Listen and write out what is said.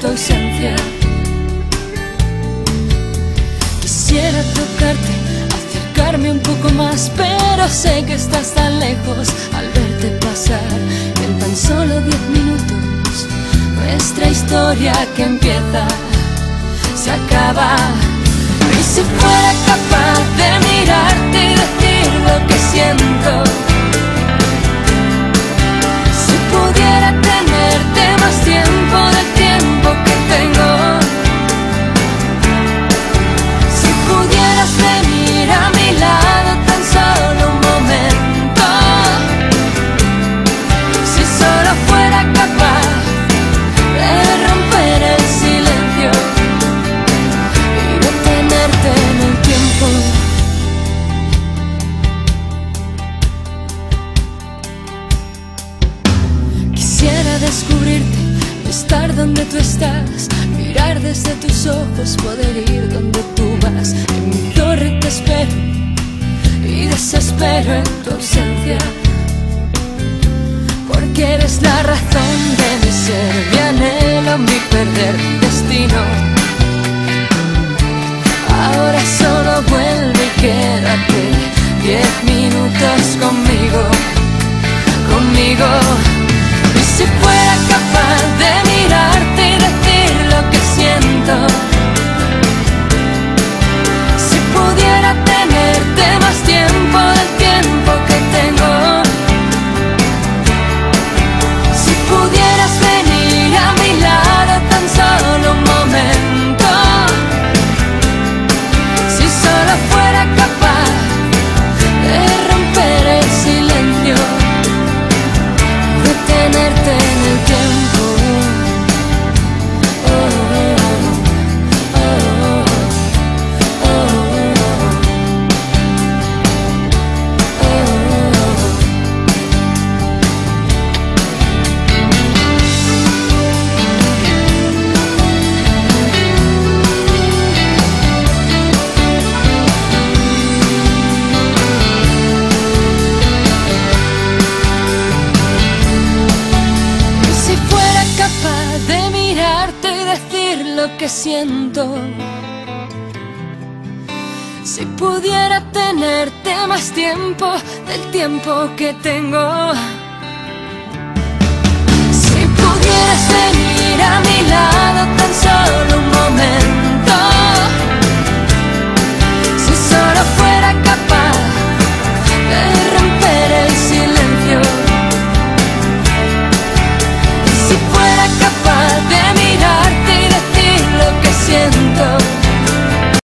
tu ausencia. Quisiera tocarte, acercarme un poco más, pero sé que estás tan lejos al verte pasar. En tan solo 10 minutos nuestra historia que empieza se acaba. Y si fuera capaz de mirarte y decir lo que siento, si pudiera tenerte más tiempo del tiempo que tengo, si pudieras venir a mi lado tan solo un momento, si solo fuera capaz de romper el silencio y detenerte en el tiempo. Quisiera descubrirte, estar donde tú estás, mirar desde tus ojos, poder ir donde tú vas. En mi torre te espero y desespero en tu ausencia, porque eres la razón de mi ser, mi anhelo, mi perder, mi destino. Ahora solo vuelve y quédate 10 minutos conmigo, conmigo. Y si fuera capaz de mirarte y decir lo que siento, si pudiera tenerte más tiempo del tiempo que tengo, si pudieras venir a mi lado tan solo un momento, si solo fuera capaz de romper el silencio, detenerte en el tiempo. Oh, oh, oh, oh, oh, si fuera capaz de mirarte y decir lo que siento, si pudiera tenerte más tiempo del tiempo que tengo, si pudieras ver